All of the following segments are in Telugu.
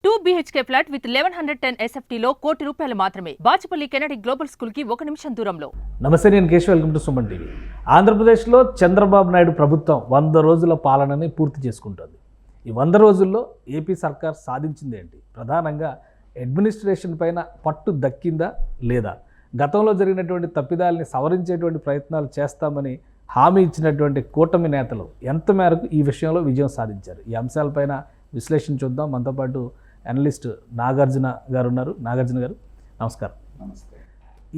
2 BHK ఫ్లాట్ విత్ 1110 SFT లో ₹1 కోటి మాత్రమే. బాచుపల్లి కెనడి గ్లోబల్ స్కూల్ కి 1 నిమిషం దూరంలో. నమస్తే, నేను Keshav. Welcome to Suman TV. ఆంధ్రప్రదేశ్లో చంద్రబాబు నాయుడు ప్రభుత్వం 100 రోజుల పాలనని పూర్తి చేసుకుంటుంది. ఈ 100 రోజుల్లో ఏపీ సర్కార్ సాధించింది ఏంటి? ప్రధానంగా అడ్మినిస్ట్రేషన్ పైన పట్టు దక్కిందా లేదా? గతంలో జరిగినటువంటి తప్పిదాలని సవరించేటువంటి ప్రయత్నాలు చేస్తామని హామీ ఇచ్చినటువంటి కూటమి నేతలు ఎంత మేరకు ఈ విషయంలో విజయం సాధించారు? ఈ అంశాలపైన విశ్లేషణ చూద్దాం. మనతో పాటు అనలిస్ట్ నాగార్జున గారు ఉన్నారు. నాగార్జున గారు, నమస్కారం. నమస్తే.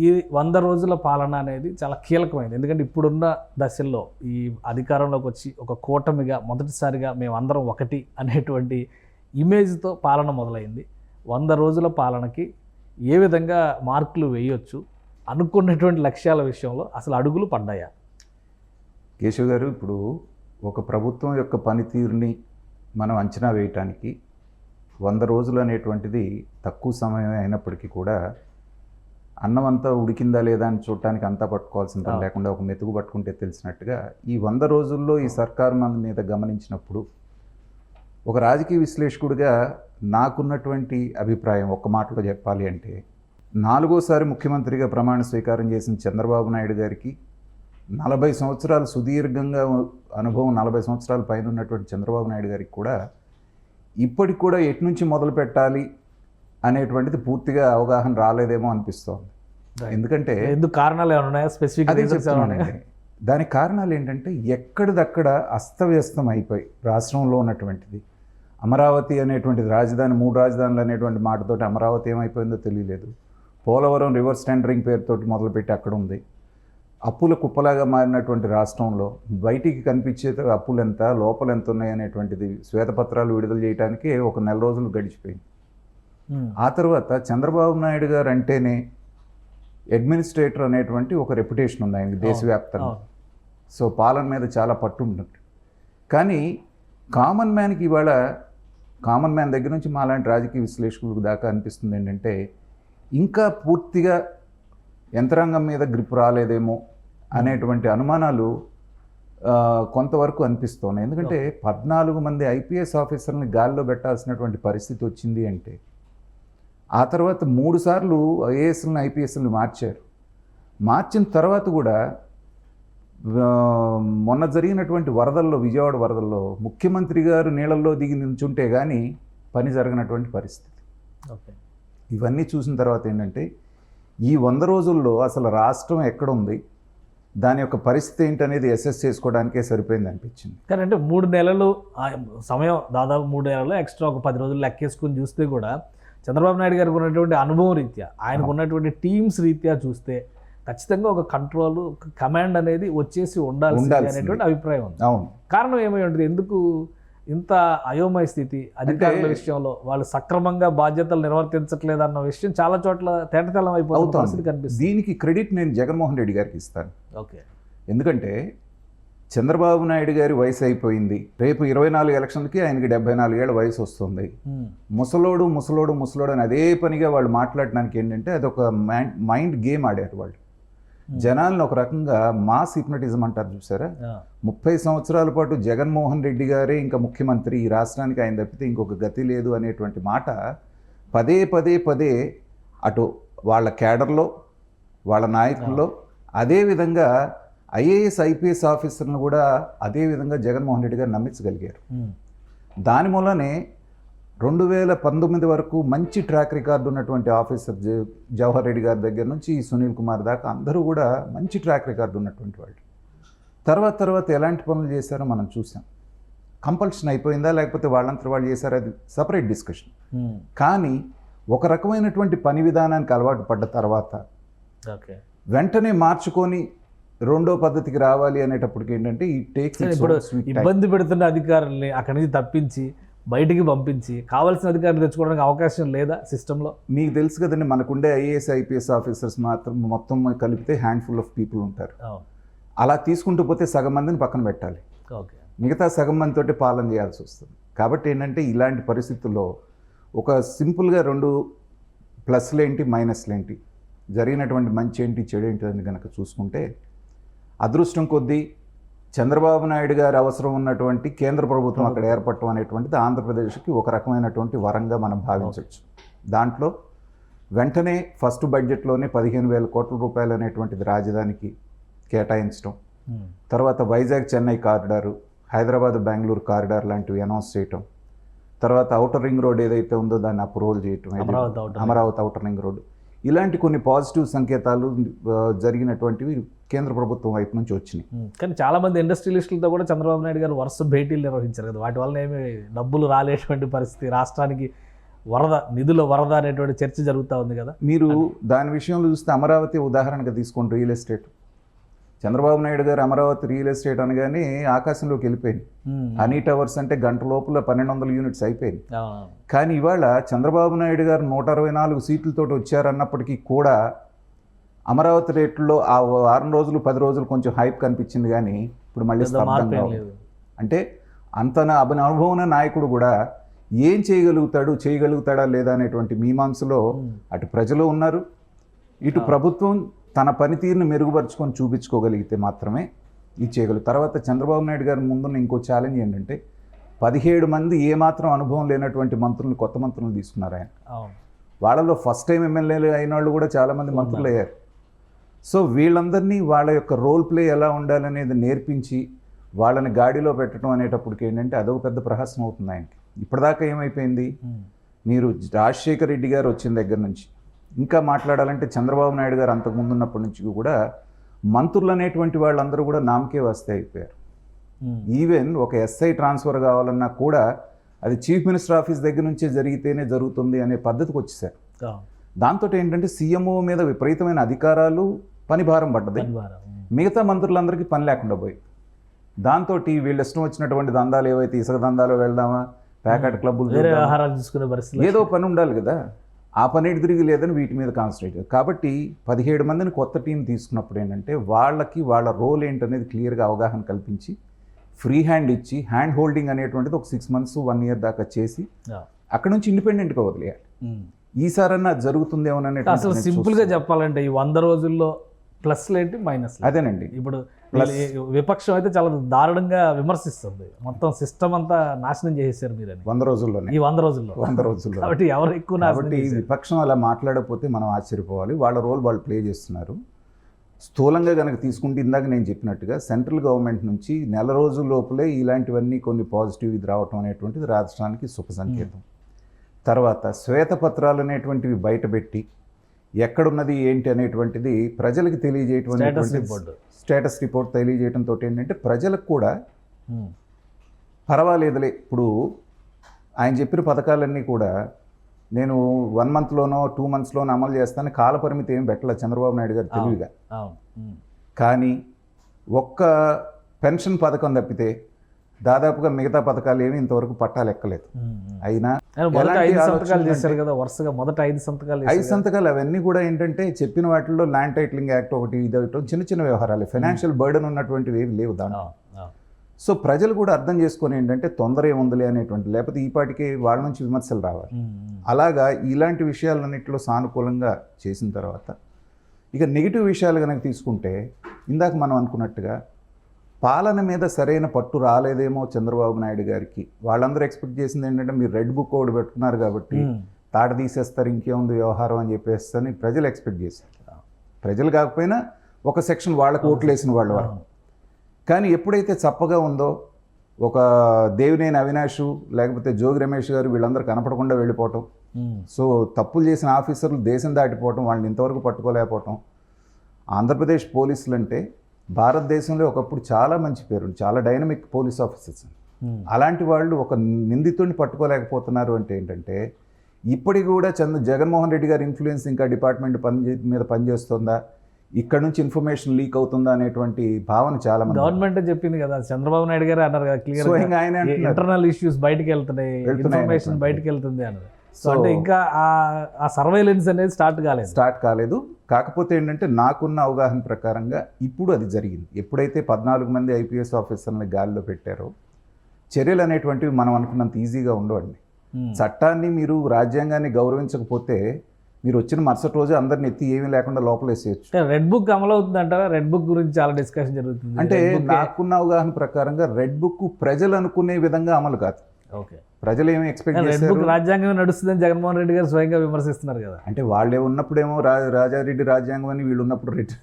ఈ 100 రోజుల పాలన అనేది చాలా కీలకమైనది. ఎందుకంటే ఇప్పుడున్న దశల్లో ఈ అధికారంలోకి వచ్చి ఒక కూటమిగా మొదటిసారిగా మేమందరం ఒకటి అనేటువంటి ఇమేజ్తో పాలన మొదలైంది. 100 రోజుల పాలనకి ఏ విధంగా మార్కులు వేయొచ్చు? అనుకున్నటువంటి లక్ష్యాల విషయంలో అసలు అడుగులు పడ్డాయా? కేశవ్ గారు, ఇప్పుడు ఒక ప్రభుత్వం యొక్క పనితీరుని మనం అంచనా వేయటానికి 100 రోజులు అనేటువంటిది తక్కువ సమయం అయినప్పటికీ కూడా అన్నం అంతా ఉడికిందా లేదా అని చూడటానికి అంతా పట్టుకోవాల్సిన పని లేకుండా ఒక మెతుకు పట్టుకుంటే తెలిసినట్టుగా ఈ 100 రోజుల్లో ఈ సర్కారు మన మీద గమనించినప్పుడు ఒక రాజకీయ విశ్లేషకుడిగా నాకున్నటువంటి అభిప్రాయం ఒక్క మాటలో చెప్పాలి అంటే, 4వసారి ముఖ్యమంత్రిగా ప్రమాణ స్వీకారం చేసిన చంద్రబాబు నాయుడు గారికి 40 సంవత్సరాలు సుదీర్ఘంగా అనుభవం, 40 సంవత్సరాల పైన ఉన్నటువంటి చంద్రబాబు నాయుడు గారికి కూడా ఇప్పటికి కూడా ఎటు నుంచి మొదలు పెట్టాలి అనేటువంటిది పూర్తిగా అవగాహన రాలేదేమో అనిపిస్తోంది. ఎందుకంటే ఎందుకు కారణాలు ఏమైనా ఉన్నాయా? స్పెసిఫిక్ దానికి కారణాలు ఏంటంటే, ఎక్కడిదక్కడ అస్తవ్యస్తం అయిపోయి రాష్ట్రంలో ఉన్నటువంటిది అమరావతి అనేటువంటిది రాజధాని, 3 రాజధానులు అనేటువంటి మాటతోటి అమరావతి ఏమైపోయిందో తెలియలేదు. పోలవరం రివర్స్ టెండరింగ్ పేరుతోటి మొదలుపెట్టి అక్కడ ఉంది. అప్పుల కుప్పలాగా మారినటువంటి రాష్ట్రంలో బయటికి కనిపించే అప్పులు ఎంత, లోపల ఎంత ఉన్నాయి అనేటువంటిది శ్వేతపత్రాలు విడుదల చేయడానికి ఒక 1 నెల రోజులు గడిచిపోయింది. ఆ తర్వాత చంద్రబాబు నాయుడు గారు అంటేనే అడ్మినిస్ట్రేటర్ అనేటువంటి ఒక రెప్యుటేషన్ ఉంది ఆయనకి దేశవ్యాప్తంగా. సో పాలన మీద చాలా పట్టు ఉంటుంది. కానీ కామన్ మ్యాన్కి ఇవాళ, కామన్ మ్యాన్ దగ్గర నుంచి మాలాంటి రాజకీయ విశ్లేషకులకు దాకా అనిపిస్తుంది ఏంటంటే, ఇంకా పూర్తిగా యంత్రాంగం మీద గ్రిప్ రాలేదేమో అనేటువంటి అనుమానాలు కొంతవరకు అనిపిస్తున్నాయి. ఎందుకంటే 14 మంది ఐపీఎస్ ఆఫీసర్ని గాల్లో పెట్టాల్సినటువంటి పరిస్థితి వచ్చింది అంటే, ఆ తర్వాత 3 సార్లు ఐఏఎస్లను ఐపీఎస్లను మార్చిన తర్వాత కూడా మొన్న జరిగినటువంటి వరదల్లో, విజయవాడ వరదల్లో ముఖ్యమంత్రి గారు నీళ్ళల్లో దిగి నిల్చుంటే కానీ పని జరగనటువంటి పరిస్థితి. ఇవన్నీ చూసిన తర్వాత ఏంటంటే, ఈ 100 రోజుల్లో అసలు రాష్ట్రం ఎక్కడుంది, దాని యొక్క పరిస్థితి ఏంటనేది అసెస్ చేసుకోవడానికే సరిపోయింది అనిపించింది. కానీ అంటే 3 నెలలు సమయం, దాదాపు 3 నెలలు ఎక్స్ట్రా ఒక 10 రోజులు లెక్కేసుకుని చూస్తే కూడా చంద్రబాబు నాయుడు గారికి ఉన్నటువంటి అనుభవం రీత్యా, ఆయనకు ఉన్నటువంటి టీమ్స్ రీత్యా చూస్తే ఖచ్చితంగా ఒక కంట్రోల్, ఒక కమాండ్ అనేది వచ్చేసి ఉండాలి అనేటువంటి అభిప్రాయం ఉంది. అవును. కారణం ఏమై ఉంటుంది? ఎందుకు ఇంత అయోమయ స్థితి? అధికారుల విషయంలో వాళ్ళు సక్రమంగా బాధ్యతలు నిర్వర్తించట్లేదు అన్న విషయం చాలా చోట్ల తేటతెల్లం అయిపోతున్న పరిస్థితి కనిపిస్తుంది. దీనికి క్రెడిట్ నేను జగన్మోహన్ రెడ్డి గారికి ఇస్తాను. ఓకే. ఎందుకంటే చంద్రబాబు నాయుడు గారి వయసు అయిపోయింది. రేపు 24 ఎలక్షన్లకి ఆయనకి 74 ఏళ్ళ వయసు వస్తుంది. ముసలోడు ముసలోడు ముసలోడు అని అదే పనిగా వాళ్ళు మాట్లాడడానికి ఏంటంటే, అదొక మైండ్ గేమ్ ఆడారు వాళ్ళు. జనాలను ఒక రకంగా మాస్ హిప్నటిజం అంటారు చూసారా. 30 సంవత్సరాల పాటు జగన్మోహన్ రెడ్డి గారే ఇంకా ముఖ్యమంత్రి, ఈ రాష్ట్రానికి ఆయన తప్పితే ఇంకొక గతి లేదు అనేటువంటి మాట పదే పదే పదే అటు వాళ్ళ క్యాడర్లో, వాళ్ళ నాయకుల్లో, అదేవిధంగా ఐఏఎస్ ఐపీఎస్ ఆఫీసర్లను కూడా అదేవిధంగా జగన్మోహన్ రెడ్డి గారు నమ్మించగలిగారు. దాని మూలనే 2019 వరకు మంచి ట్రాక్ రికార్డు ఉన్నటువంటి ఆఫీసర్ జవహర్ రెడ్డి గారి దగ్గర నుంచి సునీల్ కుమార్ దాకా అందరూ కూడా మంచి ట్రాక్ రికార్డు ఉన్నటువంటి వాళ్ళు. తర్వాత ఎలాంటి పనులు చేశారో మనం చూసాం. కంపల్షన్ అయిపోయిందా లేకపోతే వాళ్ళంతా వాళ్ళు చేశారో అది సపరేట్ డిస్కషన్. కానీ ఒక రకమైనటువంటి పని విధానానికి అలవాటు పడ్డ తర్వాత వెంటనే మార్చుకొని రెండో పద్ధతికి రావాలి అనేటప్పటికి ఏంటంటే, ఈ టేక్స్ ఇబ్బంది పెడుతున్న అధికారుల్ని అక్కడి నుంచి తప్పించి బయటికి పంపించి కావాల్సిన అధికారులు తెచ్చుకోవడానికి అవకాశం లేదా సిస్టంలో? మీకు తెలుసు కదండి, మనకుండే ఐఏఎస్ ఐపీఎస్ ఆఫీసర్స్ మాత్రం మొత్తం కలిపితే హ్యాండ్ఫుల్ ఆఫ్ పీపుల్ ఉంటారు. అలా తీసుకుంటూ పోతే సగం మందిని పక్కన పెట్టాలి, మిగతా సగం మందితోటి పాలన చేయాల్సి వస్తుంది. కాబట్టి ఏంటంటే, ఇలాంటి పరిస్థితుల్లో ఒక సింపుల్గా 2 ప్లస్లేంటి మైనస్లేంటి, జరిగినటువంటి మంచి ఏంటి చెడు ఏంటి అని కనుక చూసుకుంటే, అదృష్టం కొద్దీ చంద్రబాబు నాయుడు గారి అవసరం ఉన్నటువంటి కేంద్ర ప్రభుత్వం అక్కడ ఏర్పడటం అనేటువంటిది ఆంధ్రప్రదేశ్కి ఒక రకమైనటువంటి వరంగా మనం భావించవచ్చు. దాంట్లో వెంటనే ఫస్ట్ బడ్జెట్లోనే 15,000 కోట్ల రూపాయలు అనేటువంటిది రాజధానికి కేటాయించడం, తర్వాత వైజాగ్ చెన్నై కారిడారు, హైదరాబాద్ బెంగళూరు కారిడార్ లాంటివి అనౌన్స్ చేయటం, తర్వాత ఔటర్ రింగ్ రోడ్ ఏదైతే ఉందో దాన్ని అప్రూవల్ చేయటం, అమరావతి ఔటర్ రింగ్ రోడ్, ఇలాంటి కొన్ని పాజిటివ్ సంకేతాలు జరిగినటువంటివి కేంద్ర ప్రభుత్వం వైపు నుంచి వచ్చినాయి. కానీ చాలామంది ఇండస్ట్రియలిస్టులతో కూడా చంద్రబాబు నాయుడు గారు వరుస భేటీలు నిర్వహించారు కదా, వాటి వల్ల ఏమి డబ్బులు రాలేటువంటి పరిస్థితి, రాష్ట్రానికి నిధుల వరద అనేటువంటి చర్చ జరుగుతూ ఉంది కదా. మీరు దాని విషయంలో చూస్తే అమరావతి ఉదాహరణగా తీసుకోండి. రియల్ ఎస్టేట్, చంద్రబాబు నాయుడు గారు అమరావతి రియల్ ఎస్టేట్ అనగానే ఆకాశంలోకి వెళ్ళిపోయింది. హనీ టవర్స్ అంటే గంట లోపల 1200 యూనిట్స్ అయిపోయింది. కానీ ఇవాళ చంద్రబాబు నాయుడు గారు 164 సీట్లతో వచ్చారన్నప్పటికీ కూడా అమరావతి రేట్లలో ఆ 6 రోజులు 10 రోజులు కొంచెం హైప్ కనిపించింది, కానీ ఇప్పుడు మళ్ళీ స్తబ్దంగా ఉంది. అంటే అంత అనుభవం నాయకుడు కూడా ఏం చేయగలుగుతాడా లేదా అనేటువంటి మీమాంసలో అటు ప్రజలు ఉన్నారు, ఇటు ప్రభుత్వం తన పనితీరును మెరుగుపరుచుకొని చూపించుకోగలిగితే మాత్రమే ఇది చేయగలరు. తర్వాత చంద్రబాబు నాయుడు గారి ముందున్న ఇంకో ఛాలెంజ్ ఏంటంటే 17 మంది ఏమాత్రం అనుభవం లేనటువంటి మంత్రులు, కొత్త మంత్రులు తీసుకున్నారు ఆయన. వాళ్ళలో ఫస్ట్ టైం ఎమ్మెల్యేలు అయిన వాళ్ళు కూడా చాలామంది మంత్రులు అయ్యారు. సో వీళ్ళందరినీ వాళ్ళ యొక్క రోల్ ప్లే ఎలా ఉండాలనేది నేర్పించి వాళ్ళని గాడిలో పెట్టడం అనేటప్పటికి ఏంటంటే అదొక పెద్ద ప్రహసనం అవుతుంది ఆయనకి. ఇప్పటిదాకా ఏమైపోయింది, మీరు రాజశేఖర రెడ్డి గారు వచ్చిన దగ్గర నుంచి ఇంకా మాట్లాడాలంటే చంద్రబాబు నాయుడు గారు అంతకుముందు ఉన్నప్పటి నుంచి కూడా మంత్రులు అనేటువంటి వాళ్ళందరూ కూడా నామకే వస్తే అయిపోయారు. ఈవెన్ ఒక ఎస్ఐ ట్రాన్స్ఫర్ కావాలన్నా కూడా అది చీఫ్ మినిస్టర్ ఆఫీస్ దగ్గర నుంచే జరిగితేనే జరుగుతుంది అనే పద్ధతికి వచ్చేసారు. దాంతో ఏంటంటే సీఎంఓ మీద విపరీతమైన అధికారాలు, పని భారం పడ్డది, మిగతా మంత్రులందరికీ పని లేకుండా పోయి, దాంతో వీళ్ళు ఇష్టం వచ్చినటువంటి దందాలు ఏవైతే ఇసుక దందాలు వెళ్దామా, ప్యాకెట్ క్లబ్బులు చూసుకునే పరిస్థితి, ఏదో పని ఉండాలి కదా, ఆ పని తిరిగి లేదని వీటి మీద కాన్సన్ట్రేట్. కాబట్టి 17 మందిని కొత్త టీం తీసుకున్నప్పుడు ఏంటంటే వాళ్ళకి వాళ్ళ రోల్ ఏంటనేది క్లియర్గా అవగాహన కల్పించి ఫ్రీ హ్యాండ్ ఇచ్చి హ్యాండ్ హోల్డింగ్ అనేటువంటిది ఒక 6 months 1 year దాకా చేసి అక్కడ నుంచి ఇండిపెండెంట్గా వదిలేయాలి. ఈసారన్నా జరుగుతుందేమోననే. అసలు సింపుల్గా చెప్పాలంటే ఈ 100 రోజుల్లో ప్లస్లు ఏంటి, మైనస్ అదేనండి. ఇప్పుడు విపక్షం అయితే చాలా దారుణంగా విమర్శిస్తుంది, మొత్తం సిస్టమ్ అంతా నాశనం చేసేసారు మీరు 100 రోజుల్లోనే. ఈ 100 రోజుల్లో కాబట్టి ఎవరు ఎక్కువ, కాబట్టి విపక్షం అలా మాట్లాడకపోతే మనం ఆశ్చర్యపోవాలి. వాళ్ళ రోల్ వాళ్ళు ప్లే చేస్తున్నారు. స్థూలంగా కనుక తీసుకుంటే ఇందాక నేను చెప్పినట్టుగా సెంట్రల్ గవర్నమెంట్ నుంచి నెల రోజుల లోపలే ఇలాంటివన్నీ కొన్ని పాజిటివ్ ఇది రావటం అనేటువంటిది రాష్ట్రానికి శుభ సంకేతం. తర్వాత శ్వేతపత్రాలు అనేటువంటివి బయటపెట్టి ఎక్కడున్నది ఏంటి అనేటువంటిది ప్రజలకు తెలియజేయటువంటి స్టేటస్ రిపోర్ట్ తెలియజేయడంతో ఏంటంటే ప్రజలకు కూడా పర్వాలేదులే, ఇప్పుడు ఆయన చెప్పిన పథకాలన్నీ కూడా నేను 1 monthలోనో 2 monthsలోనో అమలు చేస్తాను, కాలపరిమితి ఏం పెట్టలేదు చంద్రబాబు నాయుడు గారు తెలివిగా. కానీ ఒక్క పెన్షన్ పథకం తప్పితే దాదాపుగా మిగతా పథకాలు ఏమి ఇంతవరకు పట్టాలెక్కలేదు. అయినా 5 సంతకాలు చేశారు కదా వరుసగా, మొదట 5 సంతకాలు అవన్నీ కూడా ఏంటంటే చెప్పిన వాటిల్లో ల్యాండ్ టైటిలింగ్ యాక్ట్ ఒకటి, ఇది ఒకటి చిన్న చిన్న వ్యవహారాలు, ఫైనాన్షియల్ బర్డెన్ ఉన్నటువంటివి ఏవి లేవు దాంట్లో. సో ప్రజలు కూడా అర్థం చేసుకొని ఏంటంటే తొందర ఏముందిలే అనేటువంటి, లేకపోతే ఈ పాటికి వాళ్ళ నుంచి విమర్శలు రావాలి. అలాగా ఇలాంటి విషయాలన్నింటిలో సానుకూలంగా చేసిన తర్వాత ఇక నెగిటివ్ విషయాలు కనుక తీసుకుంటే ఇందాక మనం అనుకున్నట్టుగా పాలన మీద సరైన పట్టు రాలేదేమో చంద్రబాబు నాయుడు గారికి. వాళ్ళందరూ ఎక్స్పెక్ట్ చేసింది ఏంటంటే మీరు రెడ్ బుక్ ఒకటి పెట్టుకున్నారు కాబట్టి తాట తీసేస్తారు, ఇంకేముంది వ్యవహారం అని చెప్పేసి ప్రజలు ఎక్స్పెక్ట్ చేశారు. ప్రజలు కాకపోయినా ఒక సెక్షన్ వాళ్ళకు ఓట్లు వేసిన వాళ్ళ వరకు. కానీ ఎప్పుడైతే చప్పగా ఉందో, ఒక దేవినేని అవినాష్ లేకపోతే జోగి రమేష్ గారు వీళ్ళందరూ కనపడకుండా వెళ్ళిపోవటం, సో తప్పులు చేసిన ఆఫీసర్లు దేశం దాటిపోవటం, వాళ్ళని ఇంతవరకు పట్టుకోలేకపోవటం. ఆంధ్రప్రదేశ్ పోలీసులు అంటే భారతదేశంలో ఒకప్పుడు చాలా మంచి పేరు, చాలా డైనమిక్ పోలీస్ ఆఫీసర్స్. అలాంటి వాళ్ళు ఒక నిందితుడిని పట్టుకోలేకపోతున్నారు అంటే ఏంటంటే ఇప్పటికి కూడా జగన్మోహన్ రెడ్డి గారి ఇన్ఫ్లుయెన్స్ ఇంకా డిపార్ట్మెంట్ మీద పనిచేస్తుందా, ఇక్కడ నుంచి ఇన్ఫర్మేషన్ లీక్ అవుతుందా అనేటువంటి భావన చాలా మంది. గవర్నమెంట్ చెప్పింది కదా, చంద్రబాబు నాయుడు గారు అన్నారు కదా క్లియర్, ఇంటర్నల్ ఇష్యూస్ బయటకు వెళ్తున్నాయి, ఇన్ఫర్మేషన్ బయటకు వెళ్తుంది అన్నారు. సో అంటే ఇంకా ఆ సర్వైలెన్స్ అనేది స్టార్ట్ కాలేదు. కాకపోతే ఏంటంటే నాకున్న అవగాహన ప్రకారంగా ఇప్పుడు అది జరిగింది. ఎప్పుడైతే 14 మంది ఐపీఎస్ ఆఫీసర్ని గాలిలో పెట్టారో చర్యలు అనేటువంటివి మనం అనుకున్నంత ఈజీగా ఉండవండి. చట్టాన్ని మీరు రాజ్యాంగాన్ని గౌరవించకపోతే మీరు వచ్చిన మరుసటి రోజు అందరిని ఎత్తి ఏమీ లేకుండా లోపల వేసేయచ్చు. రెడ్ బుక్ అమలు అవుతుందంటారా? రెడ్ బుక్ గురించి చాలా డిస్కషన్ జరుగుతుంది. అంటే నాకున్న అవగాహన ప్రకారంగా రెడ్ బుక్ ప్రజలు అనుకునే విధంగా అమలు కాదు. ఓకే, ప్రజలు ఏమి ఎక్స్పెక్ట్ రెడ్ చేస్తారు? బుక్ రాజ్యాంగం నడుస్తుందని జగన్మోహన్ రెడ్డి గారు స్వయంగా విమర్శిస్తున్నారు కదా. అంటే వాళ్ళే ఉన్నప్పుడేమో రాజారెడ్డి రాజ్యాంగం అని, వీళ్ళు ఉన్నప్పుడు రెడ్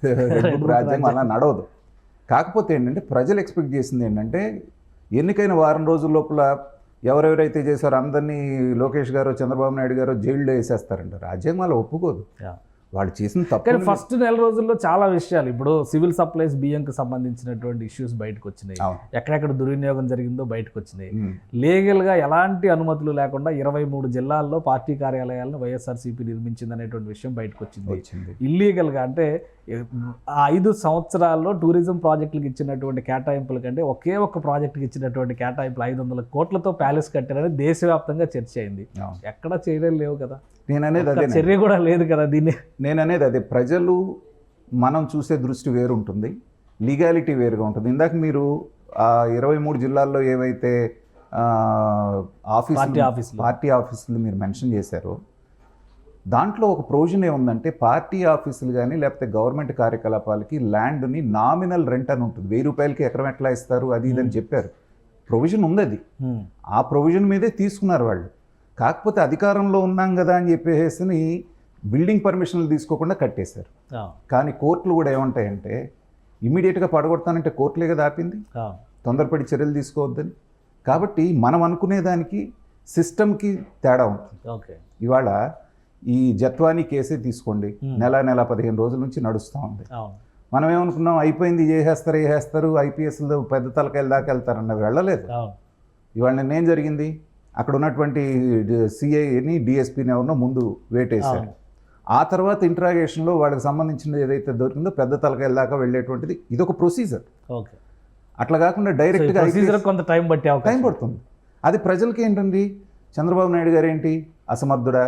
బుక్ రాజ్యాంగం అలా నడవదు. కాకపోతే ఏంటంటే ప్రజలు ఎక్స్పెక్ట్ చేసింది ఏంటంటే ఎన్నికైన వారం రోజుల లోపల ఎవరెవరైతే చేశారో అందరినీ లోకేష్ గారు చంద్రబాబు నాయుడు గారు జైల్లో వేసేస్తారంట. రాజ్యాంగం అలా ఒప్పుకోదు. వాళ్ళు చేసిన తప్పు. కానీ ఫస్ట్ నెల రోజుల్లో చాలా విషయాలు, ఇప్పుడు సివిల్ సప్లైస్ బియ్యంకి సంబంధించినటువంటి ఇష్యూస్ బయటకు వచ్చినాయి, ఎక్కడెక్కడ దుర్వినియోగం జరిగిందో బయటకు వచ్చినాయి. లీగల్గా ఎలాంటి అనుమతులు లేకుండా 23 జిల్లాల్లో పార్టీ కార్యాలయాలను వైఎస్ఆర్సీపీ నిర్మించింది అనేటువంటి విషయం బయటకు వచ్చింది. ఇల్లీగల్గా అంటే 5 సంవత్సరాల్లో టూరిజం ప్రాజెక్టులకు ఇచ్చినటువంటి కేటాయింపుల కంటే ఒకే ఒక్క ప్రాజెక్టుకి ఇచ్చినటువంటి కేటాయింపులు 500 కోట్లతో ప్యాలెస్ కట్టారని దేశవ్యాప్తంగా చర్చ అయింది. ఎక్కడ చేయడం లేవు కదా. నేననేది అదే, చర్య కూడా లేదు కదా దీన్ని. నేననేది అదే, ప్రజలు మనం చూసే దృష్టి వేరు ఉంటుంది, లీగాలిటీ వేరుగా ఉంటుంది. ఇందాక మీరు 23 జిల్లాల్లో ఏవైతే పార్టీ ఆఫీసులు మీరు మెన్షన్ చేశారో దాంట్లో ఒక ప్రొవిజన్ ఏముందంటే పార్టీ ఆఫీసులు కానీ లేకపోతే గవర్నమెంట్ కార్యకలాపాలకి ల్యాండ్ని నామినల్ రెంట్ అని ఉంటుంది. 1000 రూపాయలకి ఎకరం ఎట్లా ఇస్తారు అది ఇదని చెప్పారు. ప్రొవిజన్ ఉంది అది. ఆ ప్రొవిజన్ మీదే తీసుకున్నారు వాళ్ళు. కాకపోతే అధికారంలో ఉన్నాం కదా అని చెప్పేసి బిల్డింగ్ పర్మిషన్లు తీసుకోకుండా కట్టేశారు. కానీ కోర్టులు కూడా ఏమంటాయంటే ఇమీడియట్గా పడగొడతానంటే కోర్టులే కదా ఆపింది, తొందరపడి చర్యలు తీసుకోవద్దని. కాబట్టి మనం అనుకునేదానికి సిస్టమ్కి తేడా ఉంటుంది. ఓకే, ఇవాళ ఈ జత్వానీ కేసే తీసుకోండి, నెల 15 రోజుల నుంచి నడుస్తూ ఉంది. మనం ఏమనుకున్నాం అయిపోయింది, చేసేస్తారు ఐపీఎస్లో పెద్ద తలకాయల దాకా వెళ్తారన్న వెళ్ళలేదు. ఇవాళ నిన్నేం జరిగింది, అక్కడ ఉన్నటువంటి సిఐని డిఎస్పీని ఎవరినో ముందు వేటేశారు. ఆ తర్వాత ఇంట్రాగేషన్లో వాళ్ళకి సంబంధించిన ఏదైతే దొరికిందో పెద్ద తలకాయల దాకా వెళ్ళేటువంటిది ఇదొక ప్రొసీజర్. ఓకే, అట్లా కాకుండా డైరెక్ట్గా కొంత టైం పడుతుంది. అది ప్రజలకి ఏంటండి, చంద్రబాబు నాయుడు గారు ఏంటి అసమర్థుడా,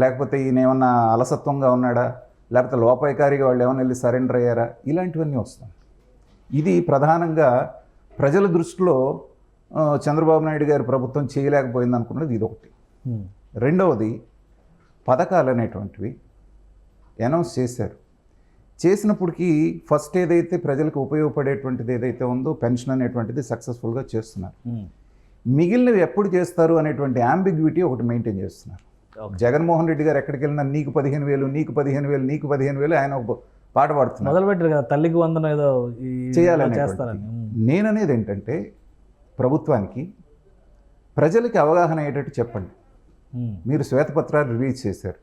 లేకపోతే ఈయన ఏమన్నా అలసత్వంగా ఉన్నాడా, లేకపోతే లోపాయకారిగా వాళ్ళు ఏమైనా వెళ్ళి సరెండర్ అయ్యారా, ఇలాంటివన్నీ వస్తాయి. ఇది ప్రధానంగా ప్రజల దృష్టిలో చంద్రబాబు నాయుడు గారి ప్రభుత్వం చేయలేకపోయింది అనుకున్నది ఇదొకటి. రెండవది పథకాలు అనేటువంటివి అనౌన్స్ చేశారు. చేసినప్పటికీ ఫస్ట్ ఏదైతే ప్రజలకు ఉపయోగపడేటువంటిది ఏదైతే ఉందో పెన్షన్ అనేటువంటిది సక్సెస్ఫుల్గా చేస్తున్నారు. మిగిలినవి ఎప్పుడు చేస్తారు అనేటువంటి యాంబిగ్విటీ ఒకటి మెయింటైన్ చేస్తున్నారు. జగన్మోహన్ రెడ్డి గారు ఎక్కడికి వెళ్ళినా నీకు 15,000 నీకు 15,000 నీకు 15,000 ఆయన ఒక పాట పాడుతున్నారు. మొదలుపెట్టారు కదా తల్లికి వందనం ఏదో చేయాలని. నేననేది ఏంటంటే ప్రభుత్వానికి ప్రజలకి అవగాహన అయ్యేటట్టు చెప్పండి. మీరు శ్వేతపత్రాలు రిలీజ్ చేశారు,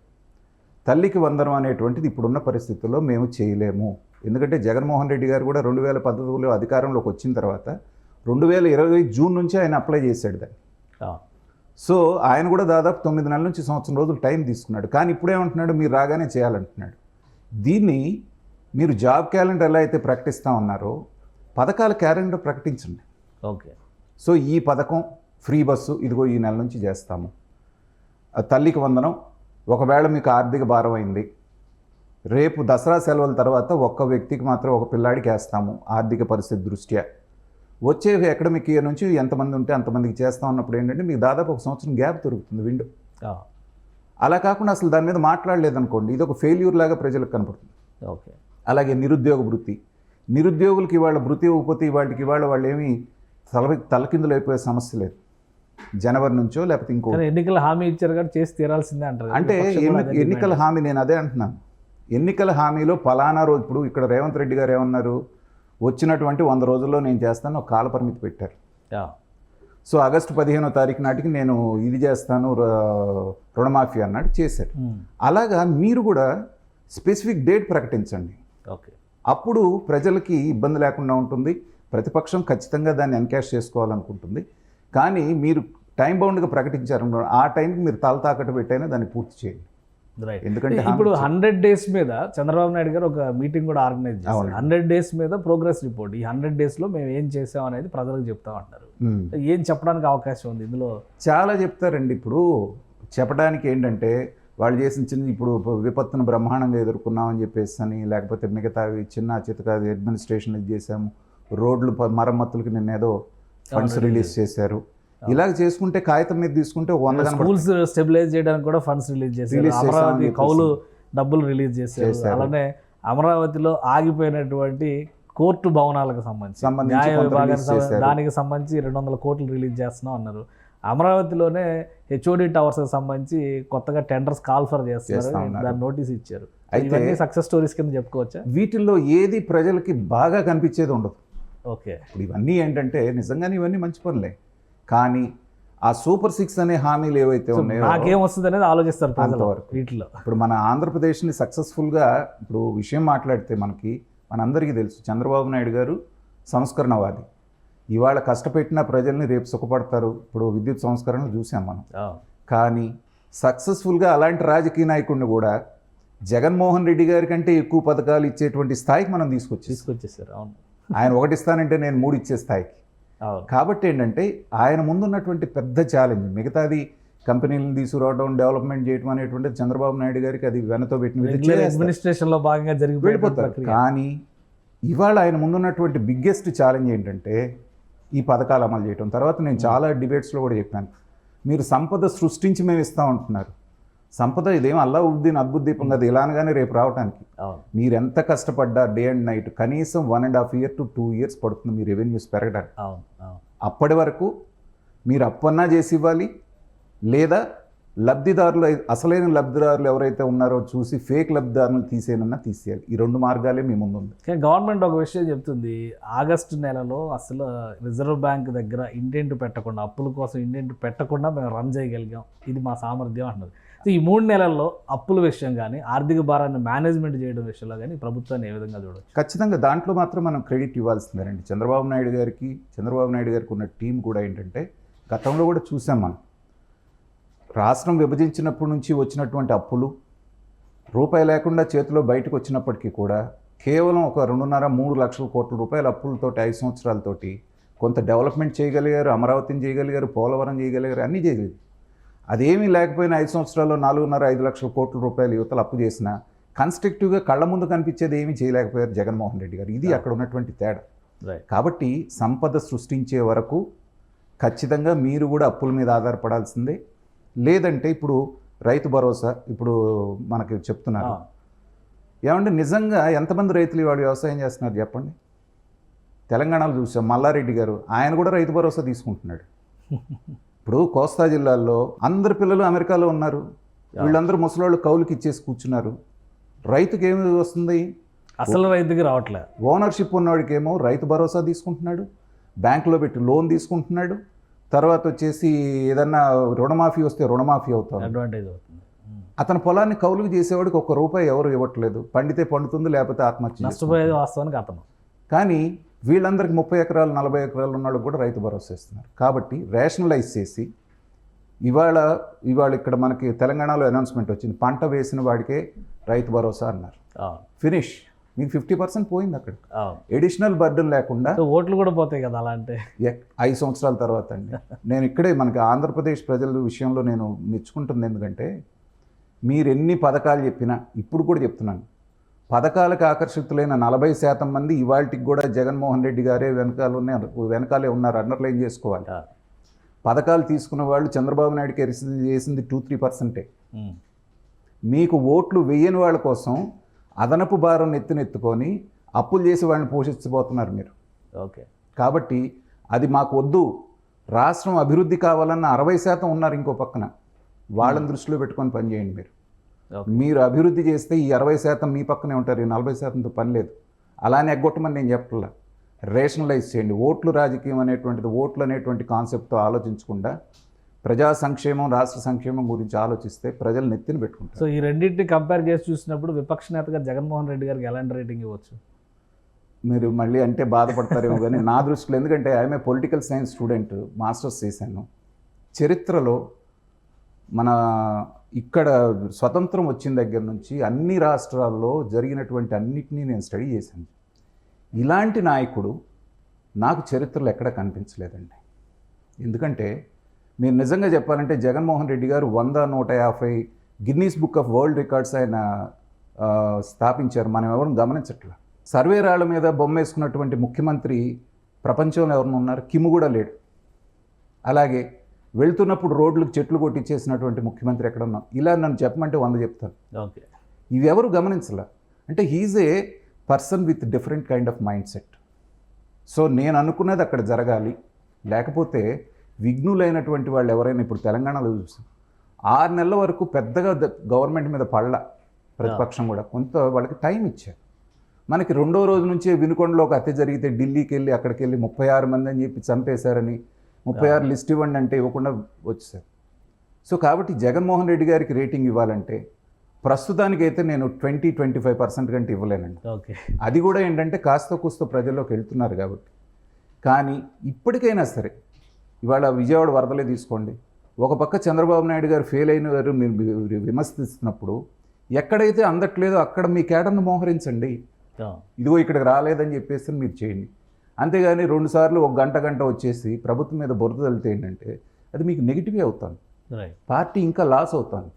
తల్లికి వందనం అనేటువంటిది ఇప్పుడున్న పరిస్థితుల్లో మేము చేయలేము. ఎందుకంటే జగన్మోహన్ రెడ్డి గారు కూడా 2014లో అధికారంలోకి వచ్చిన తర్వాత 2020 జూన్ నుంచి ఆయన అప్లై చేశాడు దాన్ని. సో ఆయన కూడా దాదాపు 9 నెలల నుంచి సంవత్సరం రోజులు టైం తీసుకున్నాడు. కానీ ఇప్పుడేమంటున్నాడు, మీరు రాగానే చేయాలంటున్నాడు. దీన్ని మీరు జాబ్ క్యాలెండర్ ఎలా అయితే ప్రకటిస్తూ ఉన్నారో పథకాల క్యాలెండర్ ప్రకటించండి. ఓకే, సో ఈ పథకం ఫ్రీ బస్సు ఇదిగో ఈ నెల నుంచి చేస్తాము, తల్లికి వందనం ఒకవేళ మీకు ఆర్థిక భారం అయింది, రేపు దసరా సెలవుల తర్వాత ఒక్క వ్యక్తికి మాత్రం ఒక పిల్లాడికి వేస్తాము ఆర్థిక పరిస్థితి దృష్ట్యా, వచ్చే అకాడమిక్ ఇయర్ నుంచి ఎంతమంది ఉంటే అంతమందికి చేస్తాం అన్నప్పుడు ఏంటంటే మీకు దాదాపు 1 సంవత్సరం గ్యాప్ దొరుకుతుంది విండో. అలా కాకుండా అసలు దాని మీద మాట్లాడలేదనుకోండి ఇది ఒక ఫెయిల్యూర్ లాగా ప్రజలకు కనపడుతుంది. ఓకే, అలాగే నిరుద్యోగ వృత్తి, నిరుద్యోగులకి ఇవాళ వృత్తి ఇవ్వకపోతే ఇవాళ వాళ్ళు ఏమీ తలకిందులు అయిపోయే సమస్య లేదు. జనవరి నుంచో లేకపోతే ఇంకో ఎన్నికల హామీ ఇచ్చారు కానీ చేసి తీరాల్సిందే అంటారు. అంటే ఎన్నికల హామీ, నేను అదే అంటున్నాను, ఎన్నికల హామీలో ఫలానా రోజు, ఇప్పుడు ఇక్కడ రేవంత్ రెడ్డి గారు ఏమన్నారు, వచ్చినటువంటి 100 రోజుల్లో నేను చేస్తాను ఒక కాల పరిమితి పెట్టారు. సో ఆగస్టు 15వ తారీఖు నాటికి నేను ఇది చేస్తాను రుణమాఫీ అన్నాడు, చేశారు. అలాగా మీరు కూడా స్పెసిఫిక్ డేట్ ప్రకటించండి. ఓకే, అప్పుడు ప్రజలకి ఇబ్బంది లేకుండా ఉంటుంది. ప్రతిపక్షం ఖచ్చితంగా దాన్ని ఎన్కాష్ చేసుకోవాలనుకుంటుంది. కానీ మీరు టైం బౌండ్గా ప్రకటించారు, ఆ టైంకి మీరు తల తాకట్టు పెట్టైనా దాన్ని పూర్తి చేయండి. ఎందుకంటే ఇప్పుడు 100 days మీద చంద్రబాబు నాయుడు గారు ఒక మీటింగ్ కూడా ఆర్గనైజ్ చేశారు. 100 days మీద ప్రోగ్రెస్ రిపోర్ట్, ఈ 100 daysలో మేము ఏం చేసాం అనేది ప్రజలకు చెప్తాం అంటారు. ఏం చెప్పడానికి అవకాశం ఉంది ఇందులో? చాలా చెప్తారండి. ఇప్పుడు చెప్పడానికి ఏంటంటే వాళ్ళు చేసిన చిన్న ఇప్పుడు విపత్తును బ్రహ్మాండంగా ఎదుర్కొన్నామని చెప్పేసి అని, లేకపోతే మిగతావి చిన్న చితక అడ్మినిస్ట్రేషన్ ఇది చేశాము, రోడ్లు మరమ్మతులకి నిన్నేదో ఫండ్స్ రిలీజ్ చేశారు, ఇలాగ చేసుకుంటే కాగితం మీద తీసుకుంటే 100 స్కూల్స్ స్టెబిలైజ్ చేయడానికి కూడా ఫండ్స్ రిలీజ్ చేశారు. Release చేశామని అమరావతి చెప్పేసి. కౌలు డబ్బులు రిలీజ్ చేశారు. అలానే అమరావతిలో ఆగిపోయినటువంటి కోర్టు భవనాలకు సంబంధించి న్యాయ కొంత విభాగానికి release చేశారు. దానికి సంబంధించి 200 కోట్లు రిలీజ్ చేస్తున్నాం అన్నారు. అమరావతిలోనే హెచ్ఓడి టవర్స్కి సంబంధించి కొత్తగా టెండర్స్ కాల్ఫర్ చేస్తున్నారు, ఉన్నారు. దాని నోటీస్ ఇచ్చారు. అయితే ఇవన్నీ సక్సెస్ స్టోరీస్ కింద చెప్పుకోవచ్చా? వీటిల్లో ఏది ప్రజలకి బాగా కనిపించేది ఉండదు. ఓకే, ఇప్పుడు ఇవన్నీ ఏంటంటే నిజంగానే ఇవన్నీ మంచి పనులే, కానీ ఆ సూపర్ 6 అనే హామీలు ఏవైతే ఉన్నాయో నాకేం వస్తుంది అనేది ఆలోచిస్తారు ప్రజలు అంతవరకు. వీటిలో. ఇప్పుడు మన ఆంధ్రప్రదేశ్ని సక్సెస్ఫుల్గా ఇప్పుడు విషయం మాట్లాడితే మనందరికీ తెలుసు, చంద్రబాబు నాయుడు గారు సంస్కరణవాది. ఇవాళ కష్టపెట్టిన ప్రజల్ని రేపు సుఖపడతారు. ఇప్పుడు విద్యుత్ సంస్కరణలు చూసాం మనం. కానీ సక్సెస్ఫుల్గా అలాంటి రాజకీయ నాయకుడిని కూడా జగన్మోహన్ రెడ్డి గారి కంటే ఎక్కువ పథకాలు ఇచ్చేటువంటి స్థాయికి మనం తీసుకొచ్చేసారు. అవును, ఆయన 1 ఇస్తానంటే నేను 3 ఇచ్చే స్థాయికి. అవును. కాబట్టి ఏంటంటే ఆయన ముందున్నటువంటి పెద్ద ఛాలెంజ్ మిగతాది కంపెనీలను తీసుకురావడం, డెవలప్మెంట్ చేయడం అనేటువంటిది చంద్రబాబు నాయుడు గారికి అది వెనతో పెట్టిన అడ్మినిస్ట్రేషన్లో భాగంగా వెళ్ళిపోతారు. కానీ ఇవాళ ఆయన ముందున్నటువంటి బిగ్గెస్ట్ ఛాలెంజ్ ఏంటంటే ఈ పథకాలు అమలు చేయడం. తర్వాత నేను చాలా డిబేట్స్లో కూడా చెప్పాను, మీరు సంపద సృష్టించి మేము ఇస్తాం అంటున్నారు. సంపద ఇదేం అల్లావుద్దీన్ అద్భుత దీపం కదా, ఇలా అనగానే రేపు రావడానికి. మీరు ఎంత కష్టపడ్డా డే అండ్ నైట్ కనీసం 1.5 years to 2 years పడుతుంది మీ రెవెన్యూస్ పెరగడానికి. అప్పటి వరకు మీరు అప్పన్నా చేసి ఇవ్వాలి, లేదా లబ్ధిదారులు అసలైన లబ్ధిదారులు ఎవరైతే ఉన్నారో చూసి ఫేక్ లబ్ధిదారులను తీసేయాలి. ఈ 2 మార్గాలే మీ ముందు ఉంది. కానీ గవర్నమెంట్ ఒక విషయం చెప్తుంది, ఆగస్టు నెలలో అసలు రిజర్వ్ బ్యాంక్ దగ్గర ఇండెంట్ పెట్టకుండా, అప్పుల కోసం ఇండెంట్ పెట్టకుండా మేము రన్ చేయగలిగాం, ఇది మా సామర్థ్యం అంటున్నారు. సో ఈ 3 నెలల్లో అప్పుల విషయం కానీ ఆర్థిక భారాన్ని మేనేజ్మెంట్ చేయడం విషయంలో కానీ ప్రభుత్వాన్ని ఏ విధంగా చూడవచ్చు? ఖచ్చితంగా దాంట్లో మాత్రం మనం క్రెడిట్ ఇవ్వాల్సిందేనండి. చంద్రబాబు నాయుడు గారికి ఉన్న టీం కూడా ఏంటంటే గతంలో కూడా చూసాం మనం, రాష్ట్రం విభజించినప్పటి నుంచి వచ్చినటువంటి అప్పులు రూపాయి లేకుండా చేతిలో బయటకు వచ్చినప్పటికీ కూడా కేవలం ఒక 2.5-3 లక్షల కోట్ల రూపాయల అప్పులతోటి 5 సంవత్సరాలతోటి కొంత డెవలప్మెంట్ చేయగలిగారు, అమరావతిని చేయగలిగారు, పోలవరం చేయగలిగారు, అన్నీ చేయగలిగారు. అదేమీ లేకపోయినా 5 సంవత్సరాల్లో 4.5 లక్షల కోట్ల రూపాయలు యువతలు అప్పు చేసినా కన్స్ట్రక్టివ్గా కళ్ళ ముందు కనిపించేది ఏమీ చేయలేకపోయారు జగన్మోహన్ రెడ్డి గారు. ఇది అక్కడ ఉన్నటువంటి తేడా. కాబట్టి సంపద సృష్టించే వరకు ఖచ్చితంగా మీరు కూడా అప్పుల మీద ఆధారపడాల్సిందే. లేదంటే ఇప్పుడు రైతు భరోసా ఇప్పుడు మనకి చెప్తున్నారు, ఏమంటే నిజంగా ఎంతమంది రైతులు ఇవాళ వ్యవసాయం చేస్తున్నారు చెప్పండి? తెలంగాణలో చూసాం మల్లారెడ్డి గారు, ఆయన కూడా రైతు భరోసా తీసుకుంటున్నాడు. ఇప్పుడు కోస్తా జిల్లాల్లో అందరు పిల్లలు అమెరికాలో ఉన్నారు, వీళ్ళందరూ ముసలోళ్ళు కౌలుకి ఇచ్చేసి కూర్చున్నారు. రైతుకి ఏమి వస్తుంది? అసలు రైతుకి రావట్లేదు. ఓనర్షిప్ ఉన్నవాడికి ఏమో రైతు భరోసా తీసుకుంటున్నాడు, బ్యాంకులో పెట్టి లోన్ తీసుకుంటున్నాడు, తర్వాత వచ్చేసి ఏదన్నా రుణమాఫీ వస్తే రుణమాఫీ అవుతాడు, అడ్వాంటేజ్ అవుతుంది. అతని పొలాన్ని కౌలుకు చేసేవాడికి ₹1 ఎవరు ఇవ్వట్లేదు. పండితే పండుతుంది, లేకపోతే ఆత్మహత్య, నష్టపోయేది వాస్తవానికి అతను. కానీ వీళ్ళందరికీ 30 ఎకరాలు 40 ఎకరాలు ఉన్న వాళ్ళకి కూడా రైతు భరోసా ఇస్తున్నారు. కాబట్టి రేషనలైజ్ చేసి ఇవాళ ఇక్కడ మనకి తెలంగాణలో అనౌన్స్మెంట్ వచ్చింది, పంట వేసిన వాడికే రైతు భరోసా అన్నారు. ఫినిష్, మీకు 50% పోయింది అక్కడ. ఎడిషనల్ బర్డన్ లేకుండా. ఓట్లు కూడా పోతాయి కదా అలా అంటే 5 సంవత్సరాల తర్వాత అండి. నేను ఇక్కడే మనకి ఆంధ్రప్రదేశ్ ప్రజల విషయంలో నేను మెచ్చుకుంటుంది, ఎందుకంటే మీరు ఎన్ని పథకాలు చెప్పినా, ఇప్పుడు కూడా చెప్తున్నాను, పథకాలకు ఆకర్షితులైన 40% మంది ఇవాళకి కూడా జగన్మోహన్ రెడ్డి గారే వెనకాలే ఉన్నారు. అండర్లైన్ చేసుకోవాలి. పథకాలు తీసుకున్న వాళ్ళు చంద్రబాబు నాయుడుకి చేసింది 2-3%. మీకు ఓట్లు వేయని వాళ్ళ కోసం అదనపు భారం నెత్తినెత్తుకొని అప్పులు చేసి వాళ్ళని పోషించబోతున్నారు మీరు. ఓకే, కాబట్టి అది మాకు వద్దు. రాష్ట్రం అభివృద్ధి కావాలన్న 60% ఉన్నారు ఇంకో పక్కన, వాళ్ళని దృష్టిలో పెట్టుకొని పనిచేయండి మీరు. మీరు అభివృద్ధి చేస్తే ఈ 60% మీ పక్కనే ఉంటారు, ఈ 40%తో పని లేదు. అలానే ఎగ్గొట్టమని నేను చెప్పట్లా, రేషనలైజ్ చేయండి. ఓట్లు రాజకీయం అనేటువంటిది, ఓట్లు అనేటువంటి కాన్సెప్ట్తో ఆలోచించకుండా ప్రజా సంక్షేమం, రాష్ట్ర సంక్షేమం గురించి ఆలోచిస్తే ప్రజలు నెత్తిన పెట్టుకుంటారు. సో ఈ రెండింటిని కంపేర్ చేసి చూసినప్పుడు విపక్ష నేతగా జగన్మోహన్ రెడ్డి గారికి ఎలాంటి రేటింగ్ ఇవ్వచ్చు? మీరు మళ్ళీ అంటే బాధపడతారేమో కానీ నా దృష్టిలో, ఎందుకంటే I'm a political science student, masters చేశాను. చరిత్రలో మన ఇక్కడ స్వతంత్రం వచ్చిన దగ్గర నుంచి అన్ని రాష్ట్రాల్లో జరిగినటువంటి అన్నిటినీ నేను స్టడీ చేశాను. ఇలాంటి నాయకుడు నాకు చరిత్రలో ఎక్కడ కనిపించలేదండి. ఎందుకంటే మీరు నిజంగా చెప్పాలంటే జగన్మోహన్ రెడ్డి గారు 100-150 Guinness book of world records ఆయన స్థాపించారు. మనం ఎవరు గమనించట్లా. సర్వే రాళ్ల మీద బొమ్మ వేసుకున్నటువంటి ముఖ్యమంత్రి ప్రపంచంలో ఎవరైనా ఉన్నారు? కిమ్ కూడా లేడు. అలాగే వెళ్తున్నప్పుడు రోడ్లకు చెట్లు కొట్టించేసినటువంటి ముఖ్యమంత్రి ఎక్కడ ఉన్నాం? ఇలా నన్ను చెప్పమంటే 100 చెప్తాను. ఓకే. ఇవి ఎవరు గమనించలే. అంటే he's a person with different kind of mind set. So నేను అనుకున్నది అక్కడ జరగాలి. లేకపోతే విఘ్నులైనటువంటి వాళ్ళు ఎవరైనా ఇప్పుడు తెలంగాణలో చూసాం 6 నెలల వరకు పెద్దగా గవర్నమెంట్ మీద పడల ప్రతిపక్షం కూడా, కొంత వాళ్ళకి టైం ఇచ్చారు. మనకి 2వ రోజు నుంచే వినుకొండలో ఒక హత్య జరిగితే ఢిల్లీకి వెళ్ళి అక్కడికి వెళ్ళి 36 మంది అని చెప్పి చంపేశారని 36 లిస్ట్ ఇవ్వండి అంటే ఇవ్వకుండా వచ్చేసారు. సో కాబట్టి జగన్మోహన్ రెడ్డి గారికి రేటింగ్ ఇవ్వాలంటే ప్రస్తుతానికైతే నేను 20-25% కంటే ఇవ్వలేనండి. ఓకే. అది కూడా ఏంటంటే కాస్త కూస్త ప్రజల్లోకి వెళ్తున్నారు కాబట్టి. కానీ ఇప్పటికైనా సరే ఇవాళ విజయవాడ వరదలే తీసుకోండి, ఒక పక్క చంద్రబాబు నాయుడు గారు ఫెయిల్ అయిన వారు మీరు విమర్శిస్తున్నప్పుడు ఎక్కడైతే అందట్లేదో అక్కడ మీ కేడర్ను మోహరించండి. ఇదిగో ఇక్కడికి రాలేదని చెప్పేసి మీరు చేయండి. అంతేగాని 2 సార్లు ఒక గంట వచ్చేసి ప్రభుత్వం మీద బురద తల్లితే ఏంటంటే అది మీకు నెగిటివ్ అవుతాను, పార్టీ ఇంకా లాస్ అవుతాను.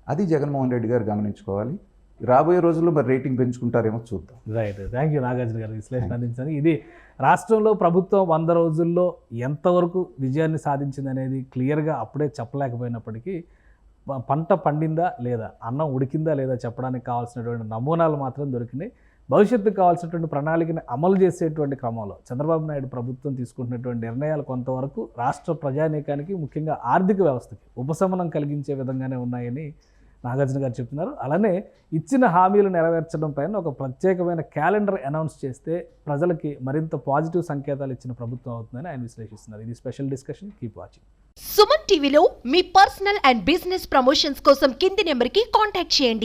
అది జగన్మోహన్ రెడ్డి గారు గమనించుకోవాలి. రాబోయే రోజుల్లో మరి రేటింగ్ పెంచుకుంటారేమో చూద్దాం. రైట్. థ్యాంక్ యూ నాగార్జున గారు విశ్లేషణ అందించారు. ఇది రాష్ట్రంలో ప్రభుత్వం 100 రోజుల్లో ఎంతవరకు విజయాన్ని సాధించింది అనేది క్లియర్గా అప్పుడే చెప్పలేకపోయినప్పటికీ పంట పండిందా లేదా, అన్నం ఉడికిందా లేదా చెప్పడానికి కావాల్సినటువంటి నమూనాలు మాత్రం దొరికినాయి. భవిష్యత్తుకు కావాల్సినటువంటి ప్రణాళికని అమలు చేసేటువంటి క్రమంలో చంద్రబాబు నాయుడు ప్రభుత్వం తీసుకుంటున్నటువంటి నిర్ణయాలు కొంతవరకు రాష్ట్ర ప్రజానీకానికి ముఖ్యంగా ఆర్థిక వ్యవస్థకి ఉపశమనం కలిగించే విధంగానే ఉన్నాయని నాగార్జున గారు చెప్తున్నారు. అలానే ఇచ్చిన హామీలు నెరవేర్చడం పైన ఒక ప్రత్యేకమైన క్యాలెండర్ అనౌన్స్ చేస్తే ప్రజలకి మరింత పాజిటివ్ సంకేతాలు ఇచ్చిన ప్రభుత్వం అవుతుందని ఆయన విశ్లేషిస్తున్నారు. ఇది special discussion. Keep watching. Suman టీవీలో మీ పర్సనల్ అండ్ బిజినెస్ ప్రమోషన్స్ కోసం కింది నెంబర్కి కాంటాక్ట్ చేయండి.